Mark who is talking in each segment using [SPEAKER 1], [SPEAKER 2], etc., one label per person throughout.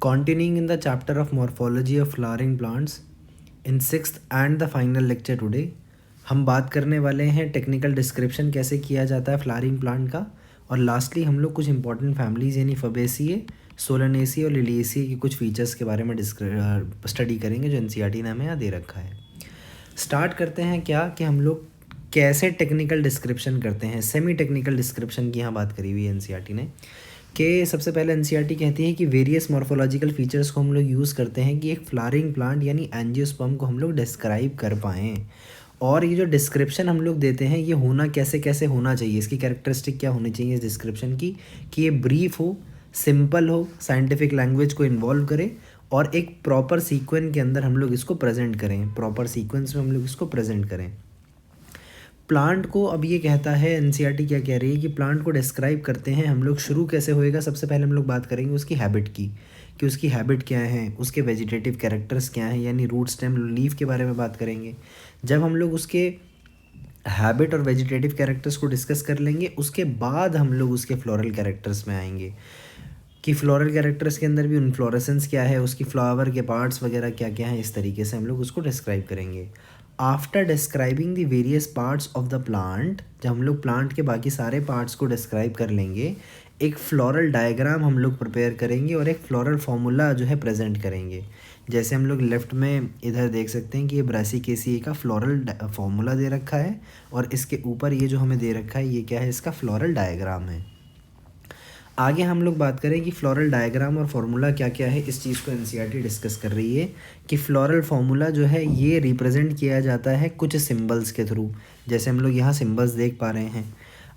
[SPEAKER 1] Continuing in the chapter of morphology of flowering plants, in sixth and the final lecture today, हम बात करने वाले हैं technical description कैसे किया जाता है फ्लावरिंग प्लांट का, और लास्टली हम लोग कुछ इंपॉर्टेंट फैमिलीज़ यानी फबेसिए, सोलेनेसिए और लिलिएसिए के कुछ फीचर्स के बारे में स्टडी करेंगे जो एनसीईआरटी ने हमें यहाँ दे रखा है। स्टार्ट करते हैं क्या कि हम लोग कैसे टेक्निकल डिस्क्रिप्शन करते हैं। सेमी टेक्निकल डिस्क्रिप्शन की यहाँ बात करी हुई है एनसीईआरटी ने कि सबसे पहले एनसीईआरटी कहती है कि वेरियस मॉर्फोलॉजिकल फीचर्स को हम लोग यूज़ करते हैं कि एक फ्लावरिंग प्लांट यानी एंजियोस्पर्म को हम लोग डिस्क्राइब कर पाएँ। और ये जो डिस्क्रिप्शन हम लोग देते हैं ये होना कैसे कैसे होना चाहिए, इसकी कैरेक्टरिस्टिक क्या होनी चाहिए इस डिस्क्रिप्शन की, कि ये ब्रीफ हो, सिंपल हो, साइंटिफिक लैंग्वेज को इन्वॉल्व करे और एक प्रॉपर सीक्वेंस के अंदर हम लोग इसको प्रेजेंट करें, प्रॉपर सीक्वेंस में हम लोग इसको प्रेजेंट करें। प्लांट को अब ये कहता है एनसीईआरटी क्या कह रही है कि प्लांट को डिस्क्राइब करते हैं हम लोग, शुरू कैसे होएगा, सबसे पहले हम लोग बात करेंगे उसकी हैबिट की कि उसकी हैबिट क्या है, उसके वेजिटेटिव कैरेक्टर्स क्या हैं यानी रूट स्टेम लीफ के बारे में बात करेंगे। जब हम लोग उसके हैबिट और वेजिटेटिव कैरेक्टर्स को डिस्कस कर लेंगे उसके बाद हम लोग उसके फ्लोरल कैरेक्टर्स में आएंगे कि फ्लोरल कैरेक्टर्स के अंदर भी इन्फ्लोरेसेंस क्या है, उसकी फ्लावर के पार्ट्स वगैरह क्या क्या हैं, इस तरीके से हम लोग उसको डिस्क्राइब करेंगे। After describing the various parts of the plant, जब हम लोग प्लांट के बाकी सारे पार्ट्स को डिस्क्राइब कर लेंगे, एक फ्लोरल डायग्राम हम लोग प्रिपेयर करेंगे और एक फ्लोरल फार्मूला जो है प्रेजेंट करेंगे। जैसे हम लोग लेफ़्ट में इधर देख सकते हैं कि ये ब्रासिकेसिए का फ्लोरल फार्मूला दे रखा है और इसके ऊपर ये जो हमें दे रखा है ये क्या है, इसका फ्लोरल डायग्राम है। आगे हम लोग बात करें कि फ्लोरल डायग्राम और फार्मूला क्या क्या है, इस चीज़ को एनसीईआरटी डिस्कस कर रही है कि फ्लोरल फार्मूला जो है ये रिप्रेजेंट किया जाता है कुछ सिंबल्स के थ्रू, जैसे हम लोग यहाँ सिंबल्स देख पा रहे हैं।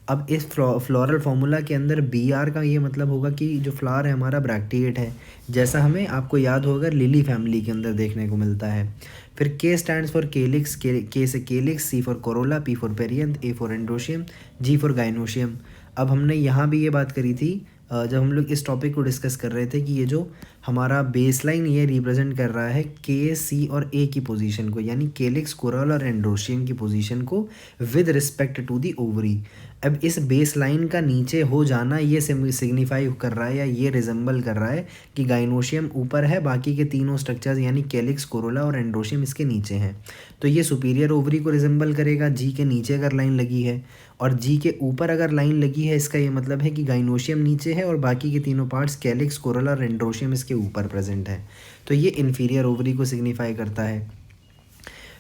[SPEAKER 1] अब इस फ्लोरल फार्मूला के अंदर बी आर का ये मतलब होगा कि जो फ्लावर है हमारा ब्रैक्टिएट है, जैसा हमें आपको याद होगा लिली फैमिली के अंदर देखने को मिलता है। फिर के स्टैंड्स फॉर केलिक्स, के से calyx, C for corolla, P for perianth, A for androecium, G for gynoecium. अब हमने यहाँ भी ये बात करी थी जब हम लोग इस टॉपिक को डिस्कस कर रहे थे कि ये जो हमारा बेसलाइन ये रिप्रेजेंट कर रहा है के, सी और ए की पोजीशन को, यानी केलिक्स, कोरोला और एंड्रोशियम की पोजीशन को with respect to the ovary. अब इस बेस लाइन का नीचे हो जाना ये सिग्निफाई कर रहा है या ये रिजेंबल कर रहा है कि गाइनोशियम ऊपर है, बाकी के तीनों स्ट्रक्चर्स यानी कैलिक्स, कोरोला और एंड्रोशियम इसके नीचे हैं। तो ये सुपीरियर ओवरी को रिजेंबल करेगा जी के नीचे अगर लाइन लगी है, और जी के ऊपर अगर लाइन लगी है इसका ये मतलब है कि गाइनोशियम नीचे है और बाकी के तीनों पार्ट्स कैलिक्स, कोरोला और एंड्रोशियम इसके ऊपर प्रेजेंट है। तो ये इन्फीरियर ओवरी को सिग्निफाई करता है।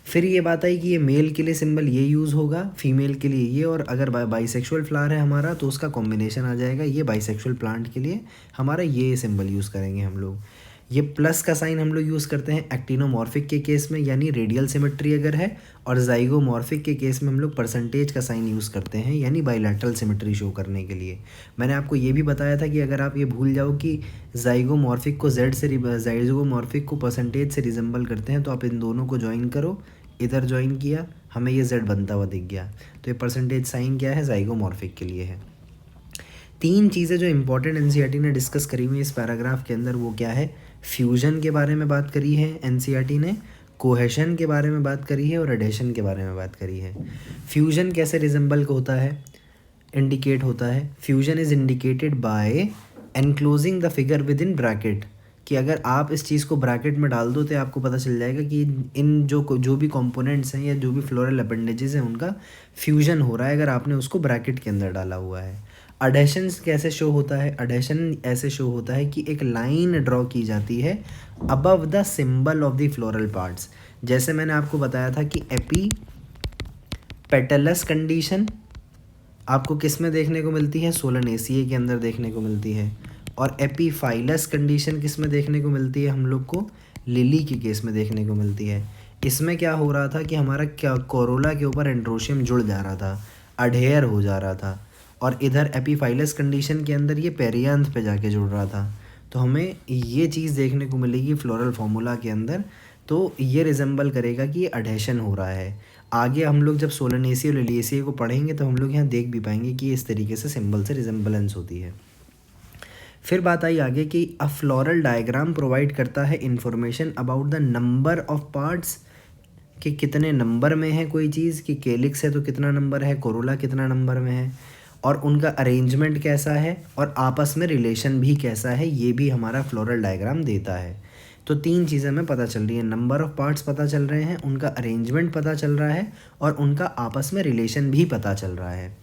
[SPEAKER 1] फिर ये बात आई कि ये मेल के लिए सिंबल ये यूज़ होगा, फीमेल के लिए ये, और अगर बाइसेक्सुअल फ्लावर है हमारा तो उसका कॉम्बिनेशन आ जाएगा, ये बाइसेक्सुअल प्लांट के लिए हमारा ये सिंबल यूज़ करेंगे हम लोग। ये प्लस का साइन हम लोग यूज़ करते हैं एक्टिनोमॉर्फिक के केस में यानी रेडियल सिमेट्री अगर है, और जाइगोमॉर्फिक के केस में हम लोग परसेंटेज का साइन यूज़ करते हैं यानी बाइलैटरल सिमेट्री शो करने के लिए। मैंने आपको ये भी बताया था कि अगर आप ये भूल जाओ कि जाइगोमॉर्फिक को जाइगोमॉर्फिक को परसेंटेज से रिजेंबल करते हैं तो आप इन दोनों को ज्वाइन करो, इधर ज्वाइन किया, हमें ये z बनता हुआ दिख गया, तो ये परसेंटेज साइन क्या है, जाइगोमॉर्फिक के लिए है। तीन चीज़ें जो इंपॉर्टेंट एनसीईआरटी ने डिस्कस करी हुई इस पैराग्राफ के अंदर वो क्या है, फ्यूजन के बारे में बात करी है एनसीईआरटी ने, कोहेशन के बारे में बात करी है और एडेशन के बारे में बात करी है। फ्यूजन कैसे रिजेंबल होता है, इंडिकेट होता है, fusion is indicated by enclosing the figure with in bracket, कि अगर आप इस चीज़ को ब्रैकेट में डाल दो तो आपको पता चल जाएगा कि इन जो भी कंपोनेंट्स हैं या जो भी फ्लोरल अपेंडेजेस हैं उनका फ्यूजन हो रहा है अगर आपने उसको ब्रैकेट के अंदर डाला हुआ है। अडेशन कैसे शो होता है, अडेशन ऐसे शो होता है कि एक लाइन ड्रॉ की जाती है above the symbol of the floral parts. जैसे मैंने आपको बताया था कि एपी पेटलस कंडीशन आपको किस में देखने को मिलती है, सोलेनेसिए के अंदर देखने को मिलती है, और एपीफाइलस कंडीशन किस में देखने को मिलती है हम लोग को, लिली के केस में देखने को मिलती है। इसमें क्या हो रहा था कि हमारा क्या कोरोला के ऊपर एंड्रोशियम जुड़ जा रहा था, अडेयर हो जा रहा था, और इधर एपीफाइलस कंडीशन के अंदर ये पेरियांथ पे जाके जुड़ रहा था। तो हमें ये चीज़ देखने को मिलेगी फ्लोरल फार्मूला के अंदर, तो ये रिजेंबल करेगा कि ये अडेशन हो रहा है। आगे हम लोग जब सोलेनेसिए और लिलिएसिए को पढ़ेंगे तो हम लोग यहाँ देख भी पाएंगे कि इस तरीके से सिंबल से रिजेंबलेंस होती है। फिर बात आई आगे कि अ फ्लोरल डायग्राम प्रोवाइड करता है information about the number of parts, कि कितने नंबर में है कोई चीज़, कि केलिक्स है तो कितना नंबर है, कोरोला कितना नंबर में है, और उनका अरेंजमेंट कैसा है और आपस में रिलेशन भी कैसा है, ये भी हमारा फ्लोरल डायग्राम देता है। तो 3 चीज़ें हमें पता चल रही है, नंबर ऑफ़ पार्ट्स पता चल रहे हैं, उनका अरेंजमेंट पता चल रहा है और उनका आपस में रिलेशन भी पता चल रहा है।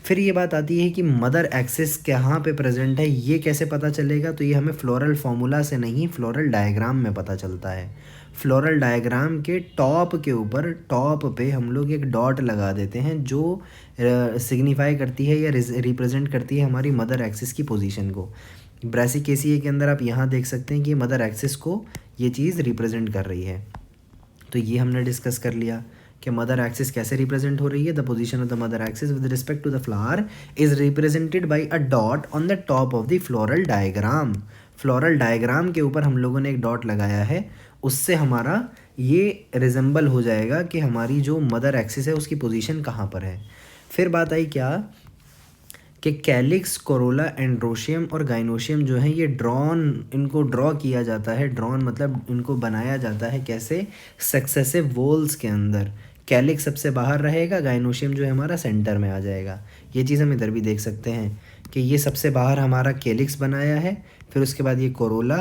[SPEAKER 1] फिर ये बात आती है कि मदर एक्सिस कहाँ पे प्रेजेंट है, ये कैसे पता चलेगा? तो ये हमें फ्लोरल फार्मूला से नहीं, फ्लोरल डायग्राम में पता चलता है। फ्लोरल डायग्राम के टॉप के ऊपर, टॉप पे हम लोग एक डॉट लगा देते हैं जो सिग्निफाई करती है या रिप्रेजेंट करती है हमारी मदर एक्सिस की पोजीशन को। ब्रैसिकेसिए के अंदर आप यहाँ देख सकते हैं कि मदर एक्सिस को ये चीज़ रिप्रेजेंट कर रही है। तो ये हमने डिस्कस कर लिया कि मदर एक्सिस कैसे रिप्रेजेंट हो रही है। The position of the mother axis with respect to the flower is represented by a dot on the top of the floral diagram. Floral diagram के ऊपर हम लोगों ने एक डॉट लगाया है, उससे हमारा ये रिजेंबल हो जाएगा कि हमारी जो मदर एक्सिस है उसकी पोजीशन कहाँ पर है। फिर बात आई क्या कि कैलिक्स, कोरोला, एंड्रोशियम और गाइनोशियम जो है ये इनको ड्रॉ किया जाता है। ड्रॉन मतलब इनको बनाया जाता है कैसे? सक्सेसिव वोल्स के अंदर। कैलिक्स सबसे बाहर रहेगा, गाइनोशियम जो है हमारा सेंटर में आ जाएगा। ये चीज़ हम इधर भी देख सकते हैं कि ये सबसे बाहर हमारा कैलिक्स बनाया है, फिर उसके बाद ये कोरोला,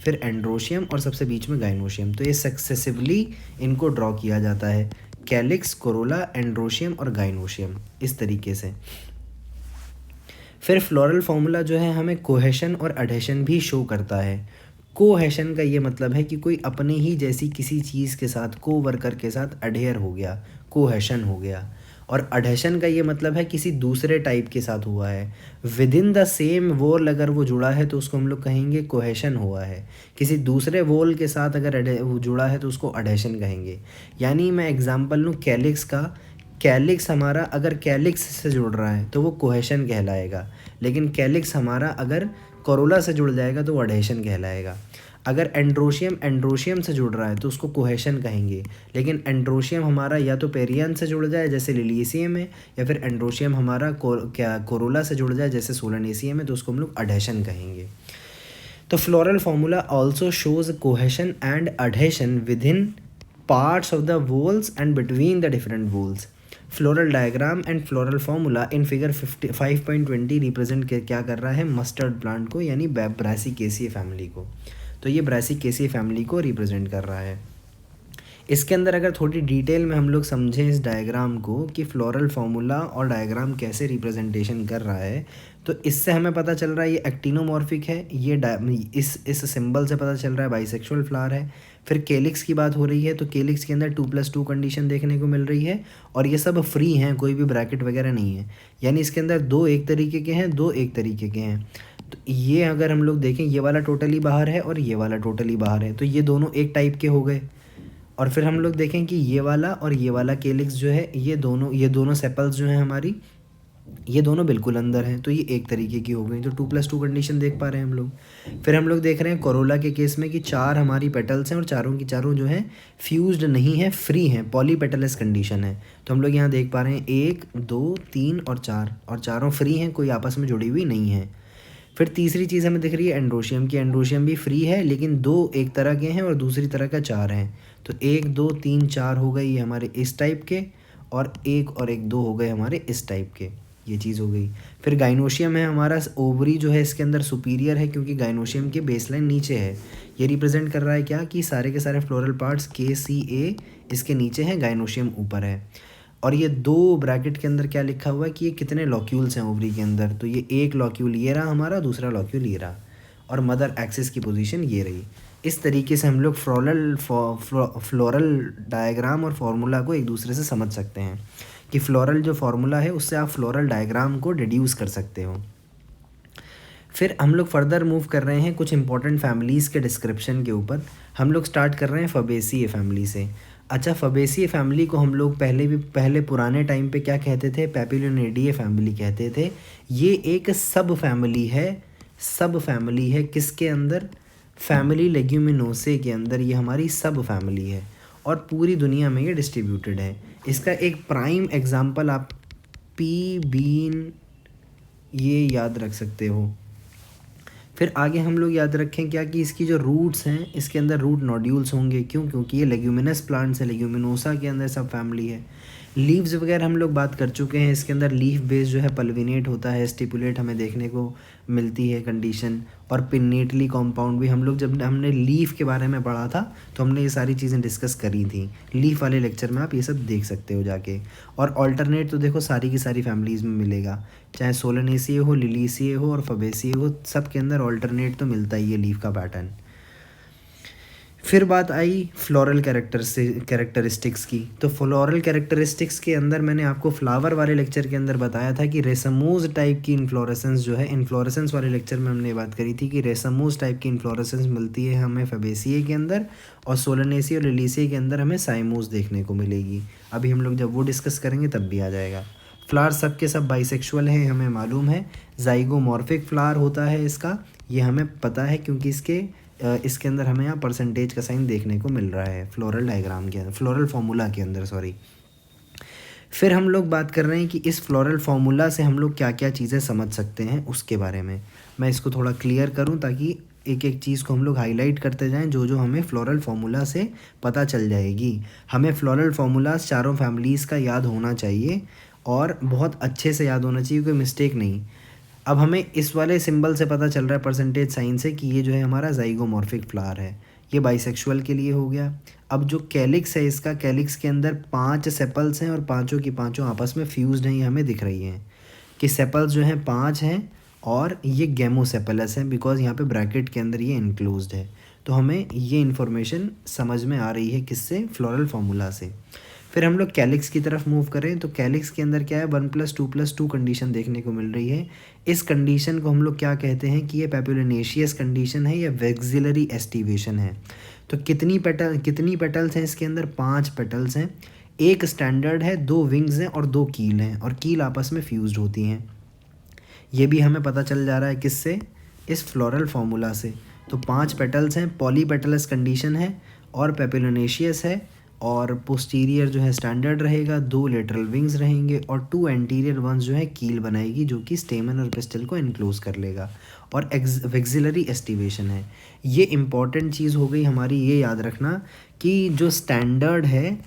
[SPEAKER 1] फिर एंड्रोशियम और सबसे बीच में गाइनोशियम। तो ये सक्सेसिवली इनको ड्रॉ किया जाता है, कैलिक्स, कोरोला, एंड्रोशियम और गाइनोशियम, इस तरीके से। फिर फ्लोरल फार्मूला जो है हमें कोहेशन और अडहेशन भी शो करता है। कोहेशन का ये मतलब है कि कोई अपने ही जैसी किसी चीज़ के साथ, को वर्कर के साथ अडेयर हो गया, कोहेशन हो गया। और अडहेशन का ये मतलब है किसी दूसरे टाइप के साथ हुआ है। विद इन द सेम वोल अगर वो जुड़ा है तो उसको हम लोग कहेंगे कोहेशन हुआ है। किसी दूसरे वोल के साथ अगर वो जुड़ा है तो उसको अडहेशन कहेंगे। यानी मैं एग्जांपल लूँ कैलिक्स का, कैलिक्स हमारा अगर कैलिक्स से जुड़ रहा है तो वो कोहेशन कहलाएगा, लेकिन कैलिक्स हमारा अगर कोरोला से जुड़ जाएगा तो वो अडहेशन कहलाएगा। अगर एंड्रोशियम से जुड़ रहा है तो उसको कोहेशन कहेंगे, लेकिन एंड्रोशियम हमारा या तो पेरियन से जुड़ जाए जैसे लिलियसियम है, या फिर एंड्रोशियम हमारा कोरोला से जुड़ जाए जैसे सोलानेसियम है तो उसको हम लोग अडहेशन कहेंगे। तो floral formula also shows cohesion and adhesion within parts of the whorls and between the different whorls. Floral diagram and floral formula in figure 5.20 represent क्या कर रहा है? मस्टर्ड प्लांट को, यानी ब्रासिकेसिए फैमिली को। तो ये ब्रासिकेसिए फैमिली को रिप्रेजेंट कर रहा है। इसके अंदर अगर थोड़ी डिटेल में हम लोग समझें इस डायग्राम को कि फ्लोरल फार्मूला और डायग्राम कैसे रिप्रेजेंटेशन कर रहा है, तो इससे हमें पता चल रहा है ये एक्टिनोमॉर्फिक है। ये इस सिंबल से पता चल रहा है बाइसेक्सुअल फ्लावर है। फिर केलिक्स की बात हो रही है तो केलिक्स के अंदर 2+2 कंडीशन देखने को मिल रही है, और ये सब फ्री हैं, कोई भी ब्रैकेट वगैरह नहीं है। यानी इसके अंदर 2 एक तरीके के हैं, 2 एक तरीके के हैं। तो ये अगर हम लोग देखें, ये वाला टोटली बाहर है और ये वाला टोटली बाहर है, तो ये दोनों एक टाइप के हो गए। और फिर हम लोग देखें कि ये वाला और ये वाला केलिक्स जो है, ये दोनों सेपल्स जो हैं हमारी, ये दोनों बिल्कुल अंदर हैं, तो ये एक तरीके की हो गई। तो 2+2 कंडीशन देख पा रहे हैं हम लोग। फिर हम लोग देख रहे हैं कोरोला के केस में कि 4 हमारी पेटल्स हैं और चारों की चारों जो हैं फ्यूज्ड नहीं है, फ्री हैं, पॉलीपेटलस कंडीशन है। तो हम लोग यहाँ देख पा रहे हैं 1, 2, 3 और 4, और चारों फ्री हैं, कोई आपस में जुड़ी हुई नहीं है। फिर तीसरी चीज़ हमें दिख रही है एंड्रोशियम की। एंड्रोशियम भी फ्री है, लेकिन 2 एक तरह के हैं और दूसरी तरह का 4 हैं। तो 1, 2, 3, 4 हो गए ये हमारे इस टाइप के, और 1 और 1, 2 हो गए हमारे इस टाइप के। ये चीज़ हो गई। फिर गाइनोशियम है हमारा, ओवरी जो है इसके अंदर सुपीरियर है क्योंकि गाइनोशियम के बेसलाइन नीचे है। ये रिप्रेजेंट कर रहा है क्या कि सारे के सारे फ्लोरल पार्ट्स KCA इसके नीचे हैं, गाइनोशियम ऊपर है। और ये 2 ब्रैकेट के अंदर क्या लिखा हुआ है कि ये कितने लॉक्यूल्स हैं ओवरी के अंदर, तो ये एक लॉक्यूल ये रहा हमारा, दूसरा लॉक्यूल ये रहा, और मदर एक्सिस की पोजीशन ये रही। इस तरीके से हम लोग फ्लोरल डायग्राम और फार्मूला को एक दूसरे से समझ सकते हैं कि फ्लोरल जो फार्मूला है उससे आप फ्लोरल डायग्राम को डिड्यूस कर सकते हो। फिर हम लोग फर्दर मूव कर रहे हैं कुछ इंपॉर्टेंट फैमिलीज़ के डिस्क्रिप्शन के ऊपर। हम लोग स्टार्ट कर रहे हैं फबेसिए फैमिली से। अच्छा, फबेसिए फैमिली को हम लोग पहले पुराने टाइम पे क्या कहते थे? पैपिलोनिडिए फैमिली कहते थे। ये एक सब फैमिली है किसके अंदर? फैमिली लेग्यूमिनोसे के अंदर ये हमारी सब फैमिली है, और पूरी दुनिया में ये डिस्ट्रीब्यूटेड है। इसका एक प्राइम एग्जांपल आप पी बीन ये याद रख सकते हो। फिर आगे हम लोग याद रखें क्या कि इसकी जो रूट्स हैं इसके अंदर रूट नोड्यूल्स होंगे। क्यों? क्योंकि ये लेग्यूमिनस प्लांट्स है, लेग्यूमिनोसा के अंदर सब फैमिली है। लीव्स वगैरह हम लोग बात कर चुके हैं। इसके अंदर लीफ बेस जो है पल्विनेट होता है, स्टिपुलेट हमें देखने को मिलती है कंडीशन, और पिन्नेटली कॉम्पाउंड भी हम लोग जब हमने लीफ के बारे में पढ़ा था तो हमने ये सारी चीज़ें डिस्कस करी थी। लीफ वाले लेक्चर में आप ये सब देख सकते हो जाके। और ऑल्टरनेट तो देखो सारी की सारी फैमिलीज़ में मिलेगा, चाहे सोलनेसिए हो, लिलीसिए हो और फबेसिए हो, सब के अंदर ऑल्टरनेट तो मिलता ही है लीफ का पैटर्न। फिर बात आई फ्लोरल कैरेक्टरिस्टिक्स की। तो फ्लोरल कैरेक्टरिस्टिक्स के अंदर मैंने आपको फ्लावर वाले लेक्चर के अंदर बताया था कि रेसमोज टाइप की इन्फ्लोरेसेंस जो है, इन्फ्लोरेसेंस वाले लेक्चर में हमने बात करी थी कि रेसमोज टाइप की इन्फ्लोरेसेंस मिलती है हमें फबेसिए के अंदर, और सोलनेसिए और लिलीसिए के अंदर हमें साइमोज देखने को मिलेगी। अभी हम लोग जब वो डिस्कस करेंगे तब भी आ जाएगा। फ्लावर सब के सब बाइसेक्सुअल हैं, हमें मालूम है। जाइगोमॉर्फिक फ्लावर होता है इसका, ये हमें पता है क्योंकि इसके अंदर हमें यहाँ परसेंटेज का साइन देखने को मिल रहा है फ्लोरल डायग्राम के अंदर, फ्लोरल फार्मूला के अंदर, सॉरी। फिर हम लोग बात कर रहे हैं कि इस फ्लोरल फार्मूला से हम लोग क्या क्या चीज़ें समझ सकते हैं उसके बारे में। मैं इसको थोड़ा क्लियर करूँ ताकि एक एक चीज़ को हम लोग हाईलाइट करते जाएं, जो जो हमें फ्लोरल फार्मूला से पता चल जाएगी। हमें फ्लोरल फार्मूलाज चारों फैमिलीज़ का याद होना चाहिए और बहुत अच्छे से याद होना चाहिए, कोई मिस्टेक नहीं। अब हमें इस वाले सिंबल से पता चल रहा है परसेंटेज साइन से कि ये जो है हमारा जाइगोमॉर्फिक फ्लावर है, ये बाइसेक्सुअल के लिए हो गया। अब जो कैलिक्स है इसका, कैलिक्स के अंदर 5 सेपल्स हैं और पांचों की पांचों आपस में फ्यूज्ड हैं, ये हमें दिख रही हैं कि सेपल्स जो हैं 5 हैं और ये गेमोसेपलस है, बिकॉज यहाँ पे ब्रैकेट के अंदर ये इनक्लोज्ड है। तो हमें ये इन्फॉर्मेशन समझ में आ रही है किससे, फ्लोरल फार्मूला से। फिर हम लोग कैलिक्स की तरफ मूव करें तो कैलिक्स के अंदर क्या है, 1+2+2 कंडीशन देखने को मिल रही है। इस कंडीशन को हम लोग क्या कहते हैं कि ये पैपुलिनेशियस कंडीशन है या वेक्सिलरी एस्टिवेशन है। तो कितनी पेटल्स हैं इसके अंदर, 5 पेटल्स हैं, एक स्टैंडर्ड है, 2 विंग्स हैं और 2 कील हैं, और कील आपस में फ्यूज्ड होती हैं। ये भी हमें पता चल जा रहा है किससे, इस फ्लोरल फार्मूला से। तो 5 पेटल्स हैं, पॉलीपेटलस कंडीशन है और पैपुलिनेशियस है, और पोस्टीरियर जो है स्टैंडर्ड रहेगा, 2 लेटरल विंग्स रहेंगे और 2 एंटीरियर वंस जो है कील बनाएगी जो कि स्टेमन और पिस्टल को इनक्लोज कर लेगा, और वेक्सिलरी एस्टिवेशन है। ये इम्पॉर्टेंट चीज़ हो गई हमारी, ये याद रखना कि जो स्टैंडर्ड है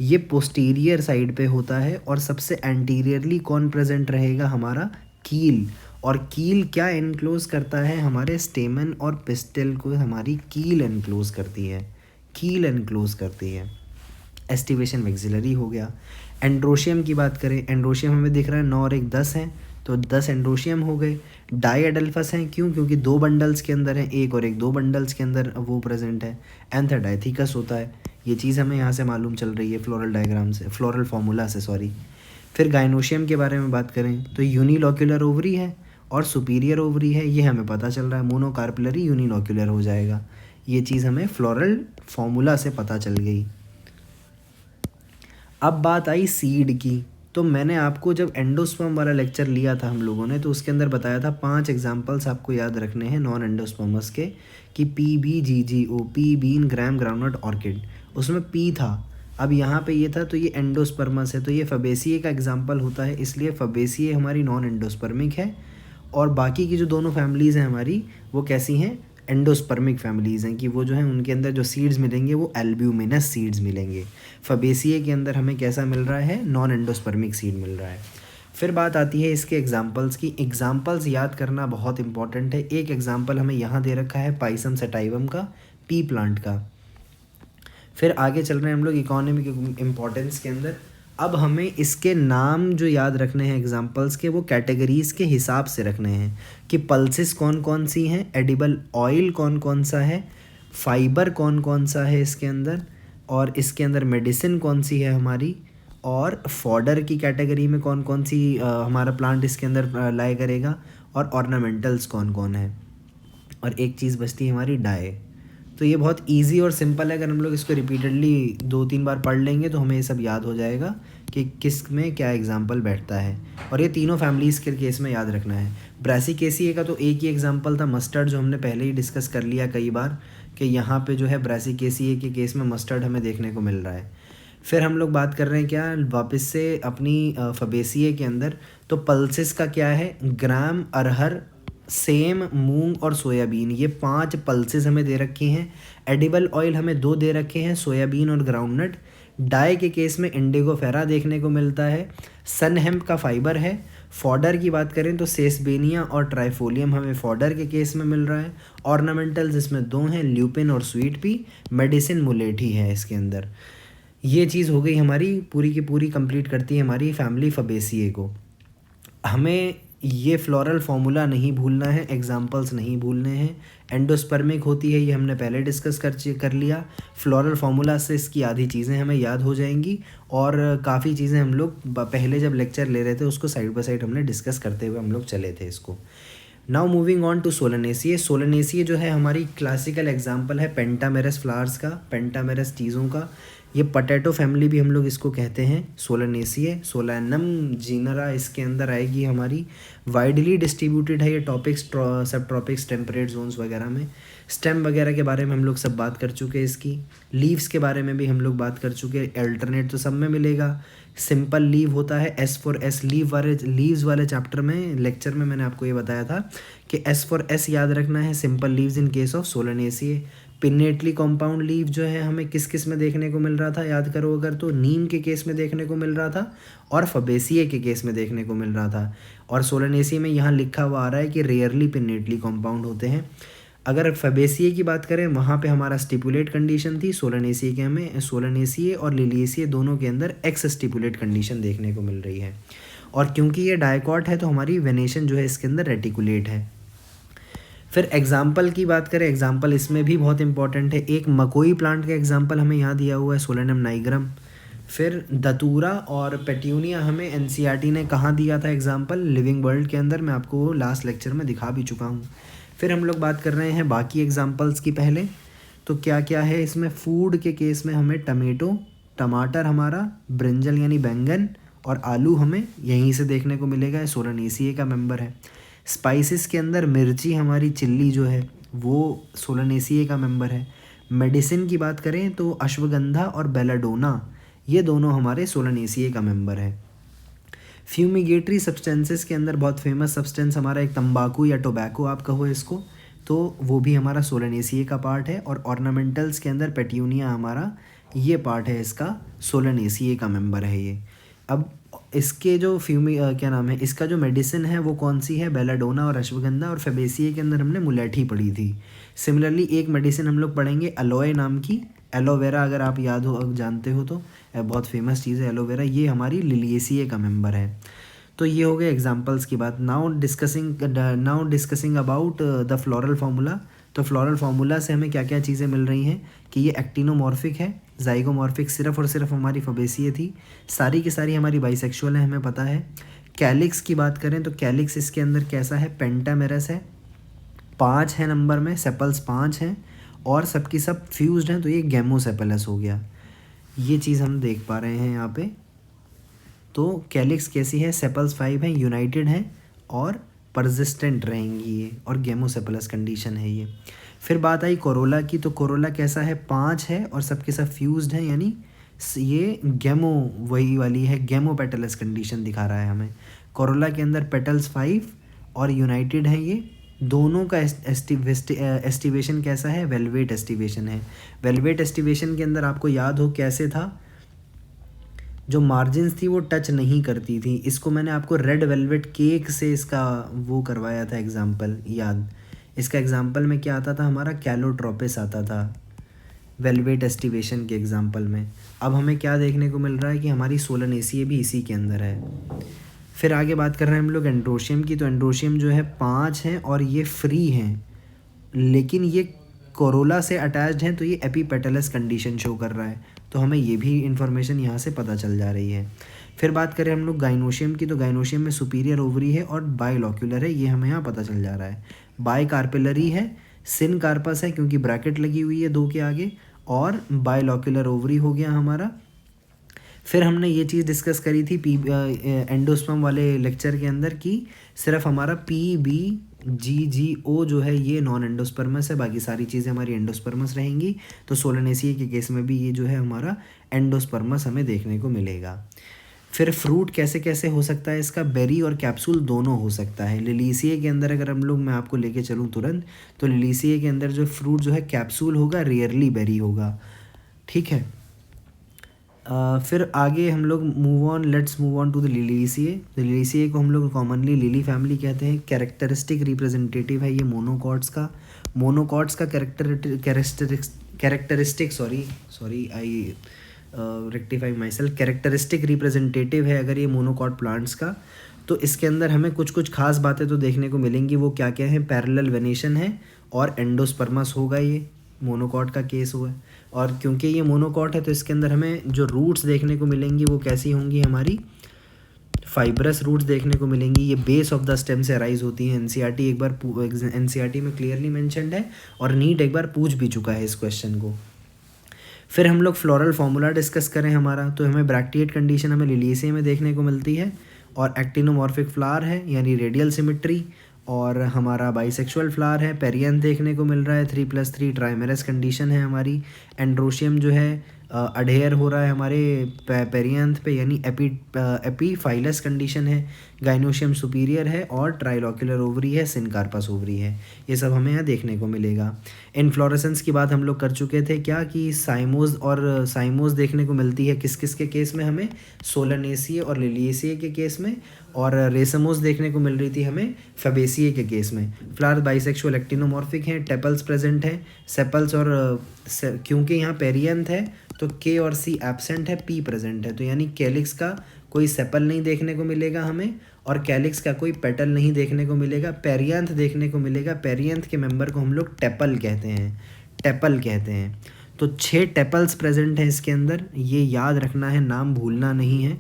[SPEAKER 1] ये पोस्टीरियर साइड पे होता है और सबसे एंटीरियरली कौन प्रेजेंट रहेगा, हमारा कील। और कील क्या इनक्लोज करता है, हमारे स्टेमन और पिस्टल को हमारी कील इनक्लोज करती है, कील इनक्लोज करती है। एस्टिवेशन वेक्सिलरी हो गया। एंड्रोशियम की बात करें, एंड्रोशियम हमें दिख रहा है 9 और 1 10 हैं, तो 10 एंड्रोशियम हो गए। डाईएडल्फस हैं, क्यों, क्योंकि 2 बंडल्स के अंदर है, 1 और 1 2 बंडल्स के अंदर वो प्रेजेंट है। एंथर डाइथिकस होता है, ये चीज़ हमें यहाँ से मालूम चल रही है फ्लोरल डायग्राम से, फ्लोरल फार्मूला से, सॉरी। फिर गाइनोशियम के बारे में बात करें तो यूनिलॉक्यूलर ओवरी है और सुपीरियर ओवरी है, ये हमें पता चल रहा है, मोनोकार्पुलरी यूनिलॉक्यूलर हो जाएगा। ये चीज़ हमें फ्लोरल फार्मूला से पता चल गई। अब बात आई सीड की। तो मैंने आपको जब एंडोस्पर्म वाला लेक्चर लिया था हम लोगों ने, तो उसके अंदर बताया था 5 एग्जांपल्स आपको याद रखने हैं नॉन एंडोस्पर्मस के, कि PBGGO, pea bean, gram groundnut, orchid, उसमें पी था। अब यहाँ पे ये था तो ये एंडोस्पर्मस है, तो ये फबेसिए का एग्जाम्पल होता है, इसलिए फबेसिए हमारी नॉन एंडोस्पर्मिक है। और बाकी की जो दोनों फैमिलीज़ हैं हमारी, वो कैसी हैं, एंडोस्पर्मिक फैमिलीज़ हैं, कि वो जो है उनके अंदर जो सीड्स मिलेंगे वो एल्ब्यूमिनस सीड्स मिलेंगे। फबेसिए के अंदर हमें कैसा मिल रहा है, नॉन एंडोस्पर्मिक सीड मिल रहा है। फिर बात आती है इसके एग्जाम्पल्स की। एग्जाम्पल्स याद करना बहुत इंपॉर्टेंट है। एक एग्जाम्पल हमें यहाँ दे रखा है पाइसम सेटाइवम का, पी प्लांट का। फिर आगे चल रहे हैं हम लोग इकोनॉमिक इम्पोर्टेंस के अंदर। अब हमें इसके नाम जो याद रखने हैं एग्जांपल्स के, वो कैटेगरीज़ के हिसाब से रखने हैं कि पल्सेस कौन कौन सी हैं, एडिबल ऑयल कौन कौन सा है, फाइबर कौन कौन सा है इसके अंदर, और इसके अंदर मेडिसिन कौन सी है हमारी, और फॉडर की कैटेगरी में कौन कौन सी हमारा प्लांट इसके अंदर लाए करेगा, और ऑर्नामेंटल्स कौन कौन है, और एक चीज़ बचती है हमारी डाई। तो ये बहुत इजी और सिंपल है, अगर हम लोग इसको रिपीटेडली 2-3 बार पढ़ लेंगे तो हमें ये सब याद हो जाएगा कि किस में क्या एग्जाम्पल बैठता है। और ये तीनों फैमिलीज़ के केस में याद रखना है। ब्रासिकेसिए का तो एक ही एग्जाम्पल था, मस्टर्ड, जो हमने पहले ही डिस्कस कर लिया कई बार कि यहाँ पे जो है ब्रासिकेसिए के केस में मस्टर्ड हमें देखने को मिल रहा है। फिर हम लोग बात कर रहे हैं क्या वापस से अपनी फबेसिए के अंदर, तो पल्सेस का क्या है, ग्राम, अरहर, सेम, मूंग और सोयाबीन, ये 5 पल्सेस हमें दे रखी हैं। एडिबल ऑयल हमें 2 दे रखे हैं, सोयाबीन और ग्राउंडनट। डाई के केस में इंडिगोफेरा देखने को मिलता है। सन हेम्प का फाइबर है। फॉडर की बात करें तो सेसबेनिया और ट्राइफोलियम हमें फॉडर के केस में मिल रहा है। ऑर्नामेंटल्स इसमें दो हैं, ल्यूपिन और स्वीट पी। मेडिसिन मुलेठी है इसके अंदर। ये चीज़ हो गई हमारी, पूरी की पूरी कंप्लीट करती है हमारी फैमिली फबेसिए को। हमें ये फ्लोरल फार्मूला नहीं भूलना है, एग्जाम्पल्स नहीं भूलने हैं। एंडोस्पर्मिक होती है, ये हमने पहले डिस्कस कर लिया। फ्लोरल फार्मूला से इसकी आधी चीज़ें हमें याद हो जाएंगी, और काफ़ी चीज़ें हम लोग पहले जब लेक्चर ले रहे थे उसको साइड बाय साइड हमने डिस्कस करते हुए हम लोग चले थे इसको। Now moving on to Solanaceae. Solanaceae जो है हमारी क्लासिकल एग्जाम्पल है पेंटामेरस फ्लावर्स का, पेंटामेरस चीज़ों का। ये पोटैटो फैमिली भी हम लोग इसको कहते हैं, सोलनेसिए। सोलैनम जीनरा इसके अंदर आएगी हमारी। वाइडली डिस्ट्रीब्यूटेड है ये टॉपिक्स, सब ट्रॉपिक्स, टेम्परेट जोन्स वगैरह में। स्टेम वगैरह के बारे में हम लोग सब बात कर चुके हैं इसकी। लीव्स के बारे में भी हम लोग बात कर चुके हैं। अल्टरनेट तो सब में मिलेगा। सिंपल लीव होता है, एस फॉर एस लीव्स वाले चैप्टर में, लेक्चर में मैंने आपको ये बताया था कि एस फॉर एस याद रखना है, simple leaves in case of Solanaceae. Pinnately compound leaf जो है हमें किस किस में देखने को मिल रहा था, याद करो अगर तो नीम के केस में देखने को मिल रहा था और फबेसिए के केस में देखने को मिल रहा था। और सोलनेसिए में यहाँ लिखा हुआ आ रहा है कि रेयरली पिनेटली कॉम्पाउंड होते हैं। अगर फबेसिए की बात करें वहाँ पे हमारा स्टिपुलेट कंडीशन थी, सोलनेसिए के हमें, सोलनेसिए और लिलिएसिए दोनों के अंदर एक्स स्टिपुलेट कंडीशन देखने को मिल रही है। और क्योंकि ये डायकॉट है तो हमारी वेनेशन जो है इसके अंदर रेटिकुलेट है। फिर एग्जाम्पल की बात करें, एग्जाम्पल इसमें भी बहुत इंपॉर्टेंट है। एक मकोई प्लांट का एग्जाम्पल हमें यहाँ दिया हुआ है, सोलेनम नाइग्रम। फिर दतूरा और पेट्यूनिया हमें एनसीईआरटी ने कहाँ दिया था एग्जाम्पल, लिविंग वर्ल्ड के अंदर, मैं आपको लास्ट लेक्चर में दिखा भी चुका हूँ। फिर हम लोग बात कर रहे हैं बाकी एग्जाम्पल्स की। पहले तो क्या क्या है इसमें, फूड के केस में हमें टमेटो, टमाटर हमारा, ब्रिंजल यानी बैंगन और आलू हमें यहीं से देखने को मिलेगा, सोलनेसिए का मेंबर है। स्पाइसेस के अंदर मिर्ची हमारी, चिल्ली जो है वो सोलनेसिए का मेंबर है। मेडिसिन की बात करें तो अश्वगंधा और बेलाडोना ये दोनों हमारे सोलनेसिए का मेंबर है। फ्यूमिगेटरी सब्सटेंसेस के अंदर बहुत फेमस सब्सटेंस हमारा एक तंबाकू या टोबैको आप कहो इसको, तो वो भी हमारा सोलनेसिए का पार्ट है। और ऑर्नामेंटल्स के अंदर पेट्यूनिया हमारा ये पार्ट है इसका, सोलनेसिए का मेंबर है ये। अब इसके जो क्या नाम है, इसका जो मेडिसिन है वो कौन सी है, बेलाडोना और अश्वगंधा। और फेबेसिए के अंदर हमने मुलेठी पढ़ी थी। सिमिलरली एक मेडिसिन हम लोग पढ़ेंगे अलोए नाम की, एलोवेरा, अगर आप याद हो जानते हो तो बहुत फेमस चीज़ है एलोवेरा, ये हमारी लिलिएसिए का मेंबर है। तो ये हो गए एग्जांपल्स की बात। Now discussing about the floral formula. तो फ्लोरल फार्मूला से हमें क्या क्या चीज़ें मिल रही हैं कि ये एक्टिनोमॉर्फिक है, जाइगोमॉर्फिक सिर्फ और सिर्फ हमारी फबेसिए थी, सारी की सारी हमारी बाइसेक्सुअल है, हमें पता है। कैलिक्स की बात करें तो कैलिक्स इसके अंदर कैसा है, पेंटामेरस है, 5 है नंबर में, सेपल्स 5 हैं और सबकी सब फ्यूज्ड हैं, तो ये गैमोसेपलस हो गया। ये चीज़ हम देख पा रहे हैं यहाँ पे। तो कैलिक्स कैसी है, सेपल्स 5 हैं, यूनाइटेड हैं और परसिस्टेंट रहेंगी ये, और गैमोसेपलस कंडीशन है ये। फिर बात आई कोरोला की, तो कोरोला कैसा है, 5 है और सबके सब फ्यूज्ड हैं, यानी ये गैमो वही वाली है, गैमोपेटलस कंडीशन दिखा रहा है हमें। कोरोला के अंदर पेटल्स 5 और यूनाइटेड हैं ये दोनों का। एस्टिवेशन कैसा है, वेलवेट एस्टिवेशन है। वेलवेट एस्टिवेशन के अंदर आपको याद हो कैसे था, जो मार्जिन्स थी वो टच नहीं करती थी। इसको मैंने आपको रेड वेलवेट केक से इसका वो करवाया था एग्जाम्पल, याद। इसका एग्जाम्पल में क्या आता था हमारा, कैलोट्रोपिस आता था वेलवेट एस्टिवेशन के एग्जाम्पल में। अब हमें क्या देखने को मिल रहा है कि हमारी सोलनेसिए भी इसी के अंदर है। फिर आगे बात कर रहे हैं हम लोग एंड्रोशियम की। तो एंड्रोशियम जो है 5 हैं और ये फ्री हैं, लेकिन ये कोरोला से अटैच्ड हैं, तो ये एपीपेटलस कंडीशन शो कर रहा है, तो हमें ये भी इन्फॉर्मेशन यहाँ से पता चल जा रही है। फिर बात करें हम लोग गाइनोशियम की, तो गाइनोशियम में सुपीरियर ओवरी है और बाइलॉक्यूलर है, ये हमें यहाँ पता चल जा रहा है। बाई कार्पिलरी है, सिन कार्पस है क्योंकि ब्रैकेट लगी हुई है 2 के आगे, और बाइलॉक्यूलर ओवरी हो गया हमारा। फिर हमने ये चीज़ डिस्कस करी थी एंडोस्पर्म वाले लेक्चर के अंदर कि सिर्फ हमारा PBGGO जो है ये नॉन एंडोस्पर्मस है, बाकी सारी चीज़ें हमारी एंडोस्पर्मस रहेंगी। तो सोलनेसिए के केस में भी ये जो है हमारा एंडोस्पर्मस हमें देखने को मिलेगा। फिर फ्रूट कैसे कैसे हो सकता है इसका, बेरी और कैप्सूल दोनों हो सकता है। लिलिएसिए के अंदर अगर हम लोग, मैं आपको लेके चलूँ तुरंत, तो लिलिएसिए के अंदर जो फ्रूट जो है कैप्सूल होगा, रेयरली बेरी होगा, ठीक है। फिर आगे हम लोग let's move on to the Liliaceae. Liliaceae को हम लोग कॉमनली लिली फैमिली कहते हैं। कैरेक्टरिस्टिक रिप्रेजेंटेटिव है ये मोनोकॉट्स का। मोनोकॉट्स का characteristic sorry I rectify my self, characteristic representative है अगर ये मोनोकॉट प्लांट्स का। तो इसके अंदर हमें कुछ कुछ खास बातें तो देखने को मिलेंगी। वो क्या क्या है? पैरेलल वेनेशन है और एंडोस्पर्मस होगा, ये मोनोकॉट का केस हुआ है। और क्योंकि ये मोनोकॉट है तो इसके अंदर हमें जो रूट्स देखने को मिलेंगी वो कैसी होंगी? हमारी फाइब्रस रूट्स देखने को मिलेंगी। ये बेस ऑफ द स्टेम से अराइज होती हैं। एनसीईआरटी एक बार एनसीईआरटी में क्लियरली मेंशन्ड है और नीट एक बार पूछ भी चुका है इस क्वेश्चन को। फिर हम लोग फ्लोरल फार्मूला डिस्कस करें हमारा, तो हमें ब्रैक्टिएट कंडीशन हमें लिलिएसिए में देखने को मिलती है और एक्टिनोमॉर्फिक फ्लावर है यानी रेडियल सिमिट्री, और हमारा बाइसेक्सुअल फ्लावर है। पेरियंथ देखने को मिल रहा है 3+3 ट्राइमेरस कंडीशन है हमारी। एंड्रोशियम जो है अडेयर हो रहा है हमारे पेरियंथ पे यानी एपीफाइलस कंडीशन है। गाइनोशियम सुपीरियर है और ट्राइलोक्युलर ओवरी है, सिनकार्पस ओवरी है। ये सब हमें यहाँ देखने को मिलेगा। इन्फ्लोरेसेंस की बात हम लोग कर चुके थे क्या कि साइमोज देखने को मिलती है किस किस के केस में? हमें सोलनेसिए और लिलिएसिए के केस में, और रेसमोज देखने को मिल रही थी हमें फेबेसिए के केस में। फ्लावर बाइसेक्सुअल एक्टिनोमॉर्फिक हैं, टेपल्स प्रेजेंट हैं, सेपल्स और क्योंकि यहाँ पेरियंथ है तो के और सी एब्सेंट है, पी प्रेजेंट है, तो यानी कैलिक्स का कोई सेपल नहीं देखने को मिलेगा हमें और कैलिक्स का कोई पेटल नहीं देखने को मिलेगा। पेरियंथ देखने को मिलेगा। पेरियंथ के मेंबर को हम लोग टेपल कहते हैं। तो 6 टेपल्स प्रेजेंट हैं इसके अंदर, ये याद रखना है, नाम भूलना नहीं है।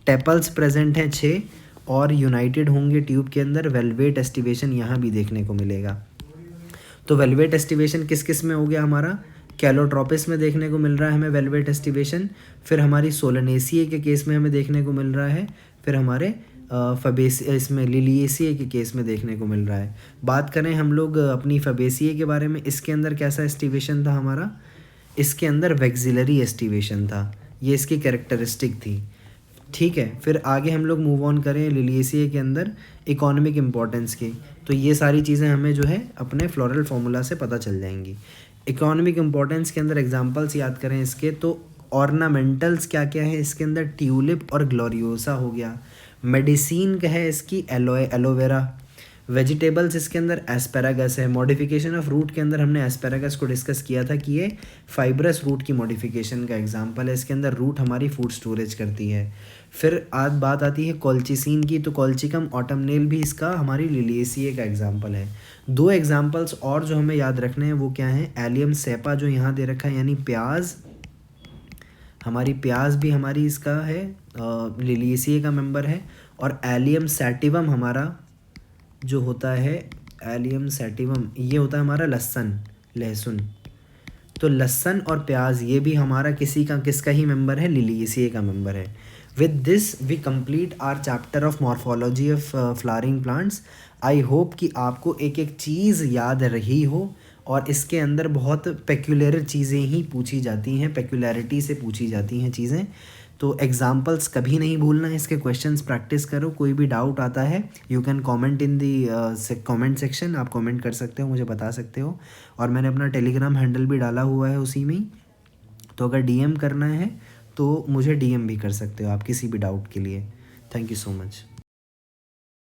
[SPEAKER 1] टेपल्स प्रेजेंट हैं 6 और यूनाइटेड होंगे ट्यूब के अंदर। वेलवेट एस्टिवेशन यहाँ भी देखने को मिलेगा। तो वेलवेट एस्टिवेशन किस किस में हो गया हमारा? कैलोट्रोपिस में देखने को मिल रहा है हमें वेलवेट एस्टिवेशन। फिर हमारी सोलनेसिए के केस में हमें देखने को मिल रहा है। फिर हमारे इसमें लिलिएसिए के केस में देखने को मिल रहा है। बात करें हम लोग अपनी फेबेसिए के बारे में, इसके अंदर कैसा एस्टिवेशन था हमारा? इसके अंदर वेक्सिलरी एस्टिवेशन था, ये इसकी कैरेक्टरिस्टिक थी। ठीक है, फिर आगे हम लोग मूव ऑन करें लिलिएसिए के अंदर इकोनॉमिक इम्पोर्टेंस की, तो ये सारी चीज़ें हमें जो है अपने फ्लोरल फार्मूला से पता चल जाएंगी। इकोनॉमिक इम्पोर्टेंस के अंदर एग्जांपल्स याद करें इसके, तो ऑर्नामेंटल्स क्या क्या है इसके अंदर? ट्यूलिप और ग्लोरियोसा हो गया। मेडिसिन का है इसकी एलोवेरा। वेजिटेबल्स इसके अंदर एस्पेरागस है। मॉडिफिकेशन ऑफ रूट के अंदर हमने एस्पेरागस को डिस्कस किया था कि ये फाइब्रस रूट की मॉडिफिकेशन का एग्जांपल है। इसके अंदर रूट हमारी फूड स्टोरेज करती है। फिर आज बात आती है कॉल्चिसिन की, तो कॉल्चिकम ऑटमनेल भी इसका हमारी लिलिएसिए का एग्जांपल है। 2 एग्जांपल्स और जो हमें याद रखने हैं वो क्या हैं? एलियम सेपा जो यहाँ दे रखा है यानी प्याज, हमारी प्याज भी हमारी इसका है लिलिएसिए का मेंबर है। और एलियम सैटिवम हमारा जो होता है, एलियम सैटिवम ये होता है हमारा लहसुन। तो लहसुन और प्याज ये भी हमारा किसका ही मेंबर है? लिलिएसिए का मेंबर है। With this we complete our chapter of morphology of flowering plants. I hope कि आपको एक एक चीज़ याद रही हो, और इसके अंदर बहुत पेक्यूलर चीज़ें ही पूछी जाती हैं, पेक्यूलरिटी से पूछी जाती हैं चीज़ें। तो एग्जाम्पल्स कभी नहीं भूलना है, इसके क्वेश्चंस प्रैक्टिस करो। कोई भी डाउट आता है you can comment in the comment section, आप कमेंट कर सकते हो, मुझे बता सकते हो। और मैंने अपना टेलीग्राम हैंडल भी डाला हुआ है उसी में ही, तो अगर डीएम करना है तो मुझे डीएम भी कर सकते हो आप किसी भी डाउट के लिए। Thank you so much.